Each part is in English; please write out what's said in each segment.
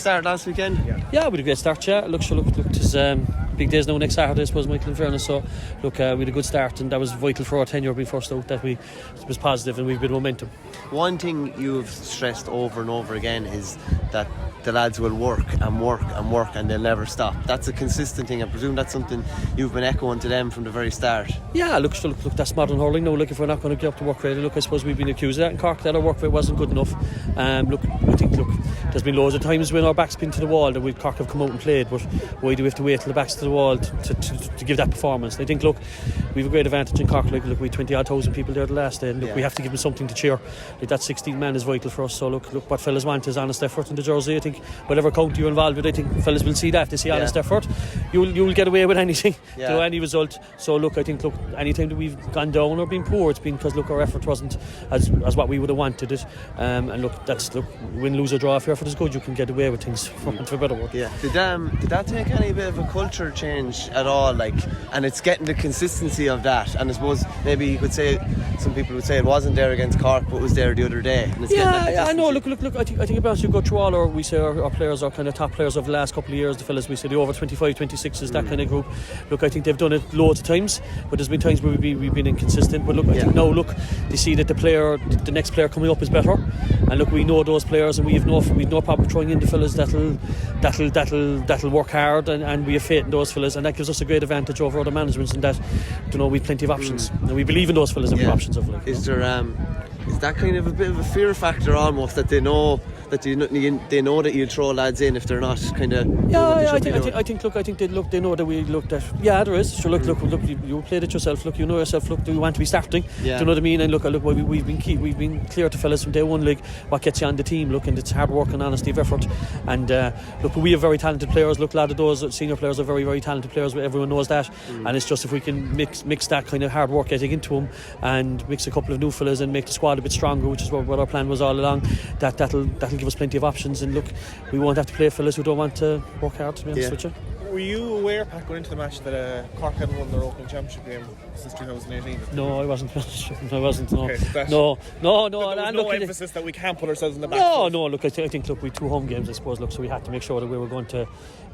Start last weekend? Yeah, we had a great start, yeah. Look, it's big days now next Saturday, I suppose, Michael, in fairness. So, look, we had a good start, and that was vital for our tenure being first out, that it was positive and we've a bit of momentum. One thing you've stressed over and over again is that the lads will work and they'll never stop. That's a consistent thing. I presume that's something you've been echoing to them from the very start. Yeah, look, that's modern hurling now. Look, if we're not going to get up to work rate, look, I suppose we've been accused of that in Cork, that our work rate wasn't good enough. I think there's been loads of times when our back's been to the wall that Cork have come out and played, but why do we have to wait till the back's to the wall to give that performance? I think, look, we have a great advantage in Cork. Look, we had 20,000 people there the last day, and look, we have to give them something to cheer. Like, that 16 man is vital for us. So look, what fellas want is honest effort in the jersey. I think whatever county you're involved with, I think fellas will see that. If they see honest effort, you'll get away with anything, any result. So look, I think, anytime that we've gone down or been poor, it's been because our effort wasn't as what we would have wanted it. And look, win, lose or draw, if your effort is good, you can get away with things, for want of a better word. Yeah. Did that take any bit of a culture change at all? And it's getting the consistency of that. And I suppose maybe you could say, some people would say it wasn't there against Cork, but was there the other day. And it's I know. Look. I think about you go through all we say our players are kind of top players of the last couple of years. The fellas we say the over 25, 26 is that kind of group. Look, I think they've done it loads of times, but there's been times where we've been inconsistent. But look, I think now they see that the next player coming up is better, and look, we know those players, and we've no problem throwing in the fellas that'll work hard, and we have faith in those fellas, and that gives us a great advantage over other managements in that, we've plenty of options, and we believe in those fellas and we have options of. Is there is that kind of a bit of a fear factor almost, that they know that they know that you'll throw lads in if they're not kind of I think they know that we looked at. Yeah, there is. So look, you played it yourself. Look, you know yourself. Look, do you want to be starting? Yeah. Do you know what I mean? And look, we've been clear to fellas from day one. Like, what gets you on the team? Look, and it's hard work and honesty of effort. And look, we have very talented players. Look, a lot of those senior players are very, very talented players. Everyone knows that. And it's just if we can mix that kind of hard work ethic into them, and mix a couple of new fellas and make the squad a bit stronger, which is what our plan was all along. That'll give us plenty of options, and look, we won't have to play fellas who don't want to work hard, to be honest with you. Were you aware, Pat, going into the match that Cork hadn't won their opening championship game since 2018? No, I wasn't. No. Okay, no. There was no emphasis that we can't put ourselves in the back. No. Look, I think we had 2 home games, I suppose. Look, so we had to make sure that we were going to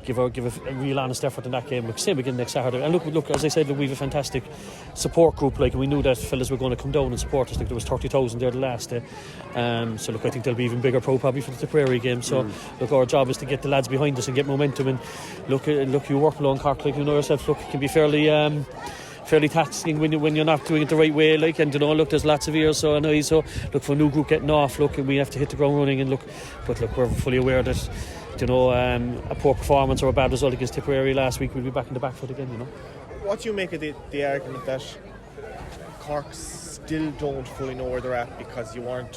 give a real honest effort in that game. Look, same again next Saturday. And look, as I said, we have a fantastic support group. Like, we knew that fellas were going to come down and support us. Like, there was 30,000 there the last day. So look, I think there'll be even bigger crowd probably for the Tipperary game. So look, our job is to get the lads behind us and get momentum. And look, you work below in Cork, like, you know yourself. Look, it can be fairly taxing when you're not doing it the right way, like, and look, there's lots of ears, so look, for a new group getting off, look, and we have to hit the ground running, and look, we're fully aware that a poor performance or a bad result against Tipperary last week, we'll be back in the back foot again. What do you make of the argument that Cork still don't fully know where they're at because your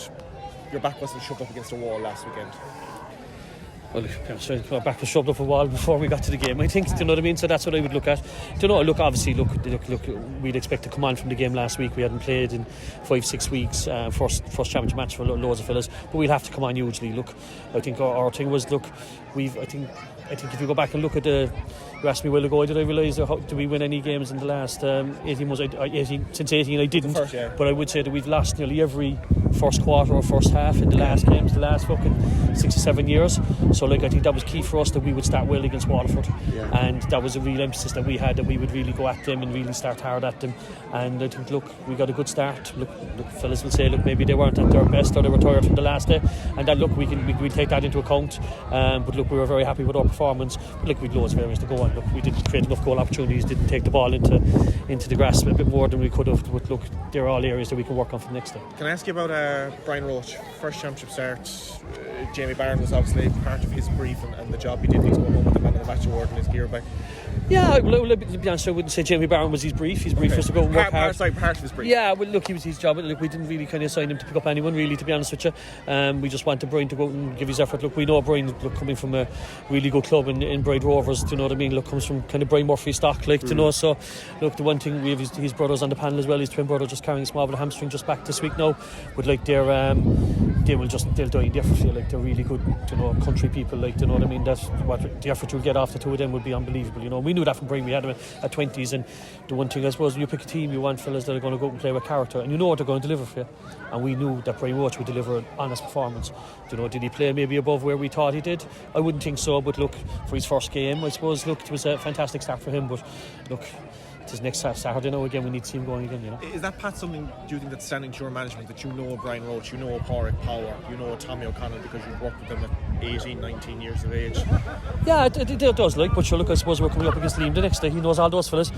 back wasn't shoved up against a wall last weekend? Well, our back was shoved up a wall before we got to the game, I think. Do you know what I mean? So that's what I would look at. Look, obviously, look, we'd expect to come on from the game last week. We hadn't played in 5-6 weeks. First championship match for loads of fellas, but we'll have to come on hugely. Look, I think our thing was, look, I think if you go back and look at you asked me a while ago, did I realise do we win any games in the last 18 months? Since 18 I didn't, but I would say that we've lost nearly every first quarter or first half in the last games, the last fucking 6 or 7 years. So like, I think that was key for us, that we would start well against Waterford, and that was a real emphasis that we had, that we would really go at them and really start hard at them. And I think, look, we got a good start. Look, fellas will say, look, maybe they weren't at their best or they were tired from the last day, and that, look, we take that into account. But look, we were very happy with our performance. But look, we'd loads of areas to go on. Look, we didn't create enough goal opportunities, didn't take the ball into the grasp a bit more than we could have. But look, they're all areas that we can work on for the next day. Can I ask you about Brian Roach? First championship start. Jamie Barron was obviously part of his brief and the job he did. He's going home with the Man of the Match award and his gear back. Yeah, well, to be honest, I wouldn't say Jamie Barron was his brief. His brief was to go and work hard. Part of his brief. Yeah, well, look, he was his job. Look, we didn't really kind of assign him to pick up anyone, really, to be honest with you. We just wanted Brian to go out and give his effort. Look, we know Brian, coming from a really good club in Bride Rovers, do you know what I mean? Look, comes from kind of Brian Murphy stock, like, do you know. So, look, the one thing, we have his brothers on the panel as well. His twin brother just carrying a small bit of hamstring, just back this week now. But like, they'll die in the effort. Like, they're really good, country people. Like, do you know what I mean? That's what the effort you'll get off the two of them would be unbelievable. We knew that from Brian. We had them at 20s, and the one thing I suppose when you pick a team, you want fellas that are going to go out and play with character, and you know what they're going to deliver for you. And we knew that Brian Roach would deliver an honest performance. Did he play maybe above where we thought he did? I wouldn't think so, but look, for his first game, I suppose, look, it was a fantastic start for him, but look, it is next Saturday now again, we need to see him going again, Is that, Pat, something, do you think, that's standing to your management, that you know Brian Roach, you know Pádraig Power, you know Tommy O'Connell, because you've worked with them at 18, 19 years of age? Yeah, it does, but sure, look, I suppose we're coming up against Liam the next day. He knows all those fellas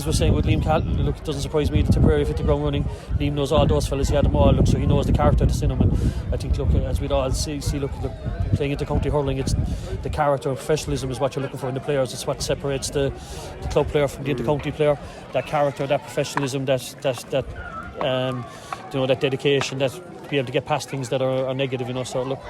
were saying with Liam Cal, look, it doesn't surprise me that Tipperary hit the ground running. Liam knows all those fellas, he had them all, look, so he knows the character that's in him, and I think, look, as we'd all see look, playing into county hurling, it's the character and professionalism is what you're looking for in the players. It's what separates the club player from the inter-county player. That character, that professionalism, that dedication, that to be able to get past things that are negative, So look,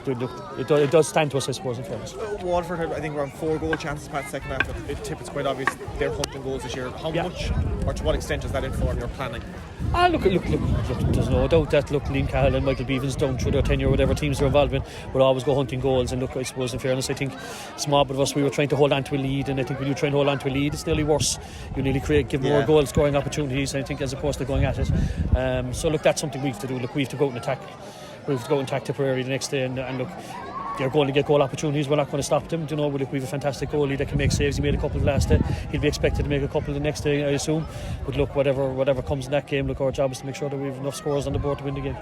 it does stand to us, I suppose, in fairness. Waterford had, I think, around 4 goal chances, Pat, second half. It's quite obvious they're hunting goals this year. How much, or to what extent, does that inform your planning? Look, there's no doubt that Liam Cahill and Michael Beavens down through their tenure, whatever teams they're involved in, will always go hunting goals. And look, I suppose in fairness, I think small bit of us, we were trying to hold on to a lead, and I think when you try and hold on to a lead, it's nearly worse. You nearly give more goal scoring opportunities, I think, as opposed to going at it. So look, that's something we have to do. Look, we have to go out and attack. We have to go and attack Tipperary the next day, and look, they're going to get goal opportunities. We're not going to stop them. We have a fantastic goalie that can make saves. He made a couple last day. He'll be expected to make a couple the next day, I assume. But look, whatever comes in that game, look, our job is to make sure that we have enough scores on the board to win the game.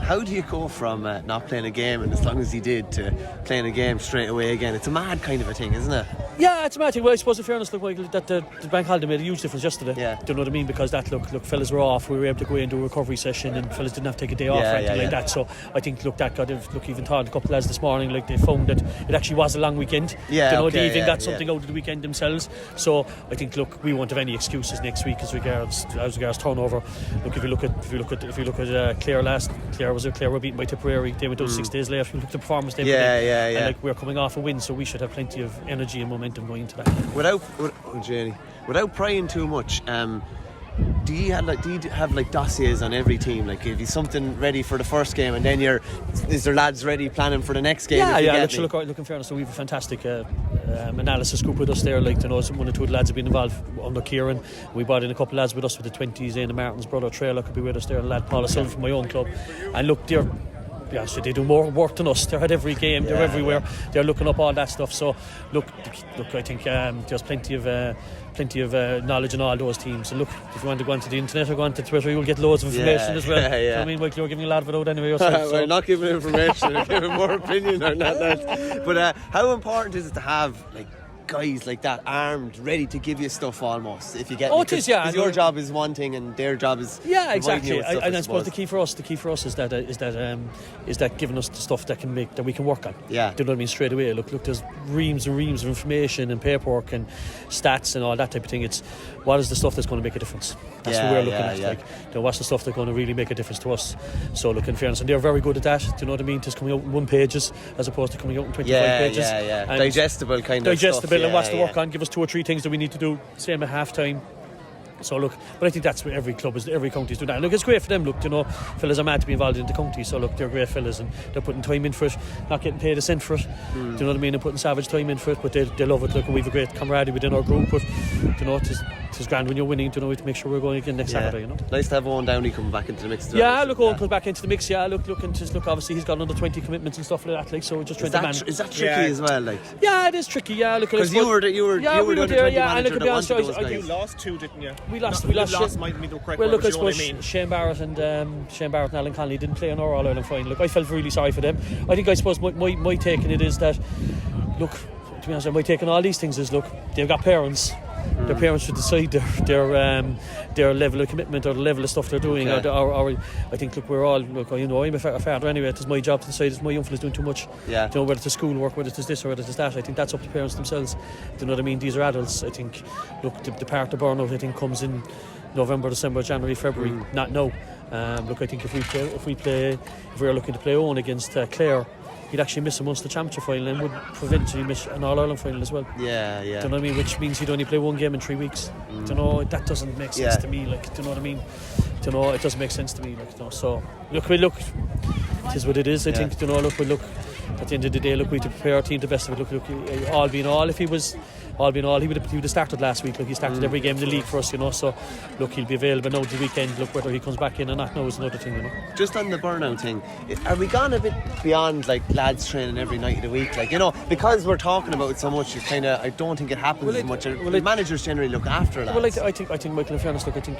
How do you go from not playing a game, and as long as he did, to playing a game straight away again? It's a mad kind of a thing, isn't it? Yeah, it's a mad thing. Well, I suppose in fairness, look, Michael, that the bank holiday made a huge difference yesterday. Yeah. Do you know what I mean? Because that, look, fellas were off. We were able to go in and do a recovery session, and fellas didn't have to take a day off or anything like that. So I think, look, that got even thought a couple of lads this morning, like they found that it actually was a long weekend. They even got something out of the weekend themselves. So I think, look, we won't have any excuses next week as regards turnover. Look, if you look at Clare were beaten by Tipperary. They went out 6 days later. If you look at the performance they put in, and like, we're coming off a win, so we should have plenty of energy and momentum going into that. Without prying too much, do you have dossiers on every team? Like, if you something ready for the first game, and then is there lads ready planning for the next game? Look, in fairness, so we have a fantastic analysis group with us there. Like, one or two of the lads have been involved under Kieran. We brought in a couple of lads with us with the 20s. Aidan Martin's brother Trailer could be with us there, and lad Paula Sullivan from my own club. And look, they do more work than us. They're at every game. They're everywhere. They're looking up all that stuff. So look, I think there's plenty of knowledge in all those teams. And look, if you want to go onto the internet or go onto Twitter, you'll get loads of information as well. Yeah. I mean, Michael, you're giving a lot of it out anyway yourself. We're not giving information. We're giving more opinion on that. But how important is it to have guys like that armed, ready to give you stuff almost, if you get it is, because your job is one thing and their job is exactly. Stuff, and I suppose the key for us is that giving us the stuff that we can work on. Yeah. Do you know what I mean? Straight away. Look, there's reams and reams of information and paperwork and stats and all that type of thing. It's what is the stuff that's going to make a difference. That's what we're looking at. What's the stuff that's going to really make a difference to us? So look, in fairness, and they're very good at that. Do you know what I mean? Just coming out in 1 pages as opposed to coming out in 25 pages. And digestible kind of stuff. And what's to work on, give us 2 or 3 things that we need to do, same at half time. So look, but I think that's where every county is doing that. And look, it's great for them. Look, fellas are mad to be involved in the county. So look, they're great fellas and they're putting time in for it, not getting paid a cent for it. Do you know what I mean? And putting savage time in for it, but they love it. Look, we've a great camaraderie within our group. But it's grand when you're winning. To make sure we're going again next Saturday. Nice to have Owen Downey coming back into the mix. Owen comes back into the mix. Look, obviously he's got another 20 commitments and stuff like that. Like, so we're just trying to manage. Is that tricky as well? Like, it is tricky. Look, because you were there. And look, to be honest, you lost 2, didn't you? We lost. Might be the correct well, look, word, I suppose Shane Barrett and Alan Conley didn't play in our All-Ireland final. Look, I felt really sorry for them. I suppose my take on it is that, look, to be honest, my take on all these things is, look, they've got parents. Their parents should decide their level of commitment or the level of stuff they're doing. Or I think, look, we're all, I'm a father anyway. It's my job to decide if my young fella's doing too much. Yeah. Whether it's school work, whether it's this or whether it's that. I think that's up to parents themselves. Do you know what I mean? These are adults. I think, look, the part of burnout, I think, comes in November, December, January, February. Not now. Look, I think if we're looking to play Owen against Clare, he'd actually miss a Munster Championship final and would provincially miss an All-Ireland final as well. Yeah. Do you know what I mean? Which means he'd only play 1 game in 3 weeks. Do you know, that doesn't make sense to me. Like, do you know what I mean? Do you know, it doesn't make sense to me. Like, so look, it is what it is. I think. Do you know, look, at the end of the day, look, we had to prepare our team the best of it. Look, all being all, he would have started last week. Look, he started every game in the league for us, so look, he'll be available now the weekend. Look, whether he comes back in or not now is another thing, Just on the burnout thing, are we gone a bit beyond like lads training every night of the week? Like, because we're talking about it so much, I don't think it happens as much. Managers generally look after lads. Well, I think Michael, in fairness, look, I think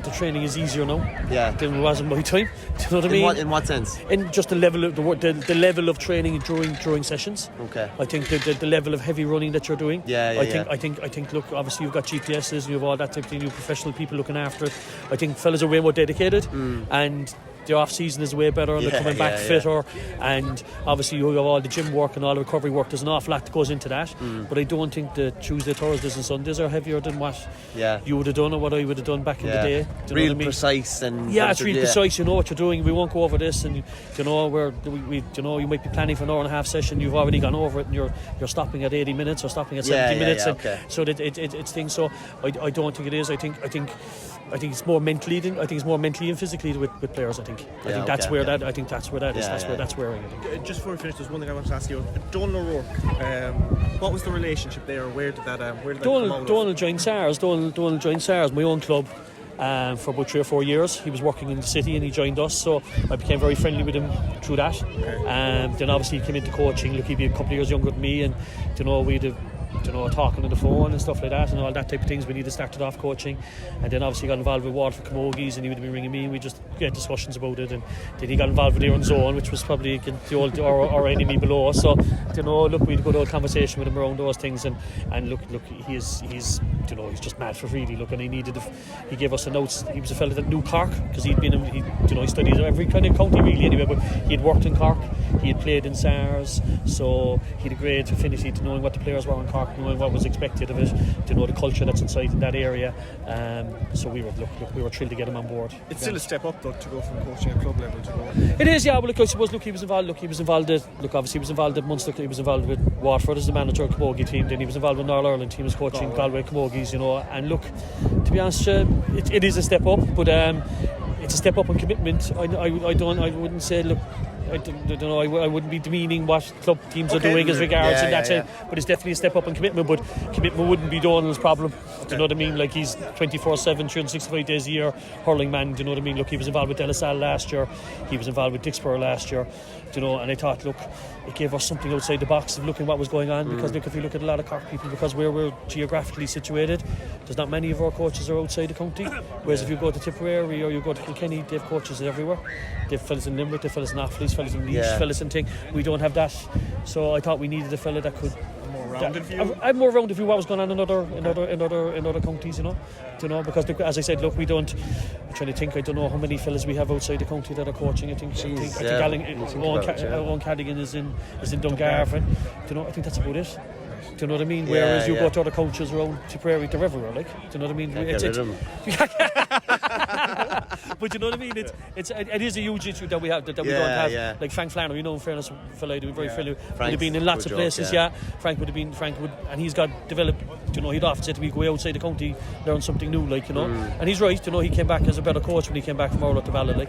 the training is easier now than it was in my time. Do you know what I mean? In what sense? In just the level of the level of training during sessions. Okay. I think the level of heavy running that you're doing. I think. Look, obviously you've got GPSs, you have all that type of thing. You have professional people looking after it. I think fellas are way more dedicated, and the off season is way better, and they're coming back fitter. And obviously you have all the gym work and all the recovery work. There's an awful lot that goes into that. But I don't think the Tuesday, Thursdays, and Sundays are heavier than what you would have done or what I would have done back in the day. Do you know what I mean? Precise and it's real precise. You know what you're doing. We won't go over this, and you might be planning for an hour and a half session. You've already gone over it, and you're stopping at 80 minutes or stopping at 70 minutes. So that it's things. So I don't think it is. I think it's more mentally. I think it's more mentally and physically with players. I think that's where that is. That's where. Just before we finish, there's one thing I want to ask you. Donald O'Rourke, what was the relationship there? Where did that come out? Donald joined SARS. Donald joined SARS, my own club, for about 3 or 4 years. He was working in the city and he joined us, so I became very friendly with him through that. Then obviously he came into coaching. Look, he'd be a couple of years younger than me, and we'd talking on the phone and stuff like that and all that type of things. We started off coaching, and then obviously got involved with Waterford Camogies, and he would be ringing me and we just get discussions about it. And then he got involved with Aaron Zone, which was probably the old our enemy below us. So look, we had a good old conversation with him around those things, and look, he's just mad for really. Look, and he gave us the notes. He was a fella that knew Cork, because he studied every kind of county really anyway, but he had worked in Cork, he had played in SARS, so he had a great affinity to knowing what the players were in Cork, knowing what was expected of it, to know the culture that's inside in that area. So we were thrilled to get him on board. It's still a step up though, to go from coaching at club level to go. It is, yeah. Well, I suppose he was involved. Obviously he was involved at Munster. He was involved with Waterford as the manager of the Camogie team. Then he was involved with Northern Ireland. He was coaching Galway Camogies. And look, to be honest, it is a step up, but it's a step up in commitment. I wouldn't say, look, I don't know. I wouldn't be demeaning what club teams are doing as regards in that sense, but it's definitely a step up in commitment. But commitment wouldn't be Donald's problem. Do you know what I mean? Like, he's 24/7, 365 days a year hurling man. Do you know what I mean? Look, he was involved with De La Salle last year. He was involved with Dixborough last year. And I thought, look, it gave us something outside the box of looking what was going on. Because look, if you look at a lot of Cork people, because where we're geographically situated, there's not many of our coaches are outside the county. Whereas if you go to Tipperary or you go to Kilkenny, they have coaches everywhere. They have fellas in Limerick, they have fellas in Offaly, fellas in Laois, fellas in Ting. We don't have that. So I thought we needed a fella that could. I'm more rounded view what was going on in other counties, because as I said, look, we don't. I'm trying to think. I don't know how many fellas we have outside the county that are coaching. I think Owen Cadigan is in Dungarvan. I think that's about it. Do you know what I mean? Whereas you go to other coaches around Tipperary, they're everywhere. Like, do you know what I mean? But you know what I mean? It is a huge issue that we have that we don't have. Yeah. Like Frank Flannery, in fairness, fellow would be very friendly. Would have been in lots of places. Frank would, and he's got developed. He'd often say to me, go outside the county, learn something new. And he's right. He came back as a better coach when he came back from Orla to Ballard.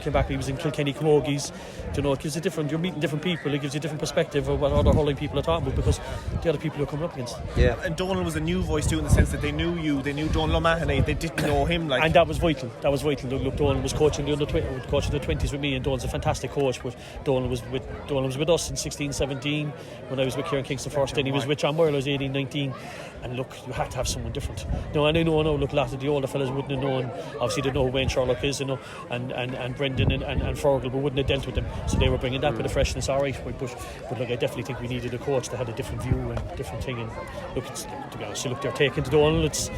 Came back. He was in Kilkenny Camogies. It gives you different. You're meeting different people. It gives you a different perspective of what other hurling people are talking about, because the other people you're coming up against. Yeah. And Donald was a new voice too, in the sense that they knew you, they knew Donald O'Mahony, they didn't know him. And that was vital. Look, Donald was coaching the under-20s with me, and Donald's a fantastic coach. But Donald was with us in 16-17 when I was with Kieran Kingston first. Then he was with John Moyle. I was 18-19. And look, you had to have someone different. And I know look, a lot of the older fellas wouldn't have known. Obviously, they know who Wayne Sherlock is, and Brendan and Fergal, but wouldn't have dealt with them. So they were bringing that bit of freshness. All right, but look, I definitely think we needed a coach that had a different view and different thing. And look, to be honest, they're taking to Donald. It's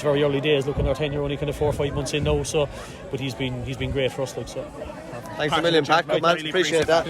very early days. Look, in our tenure, only kind of 4 or 5 months in now. So, but he's been great for us. Thanks a million, Pat. Good man. Appreciate that.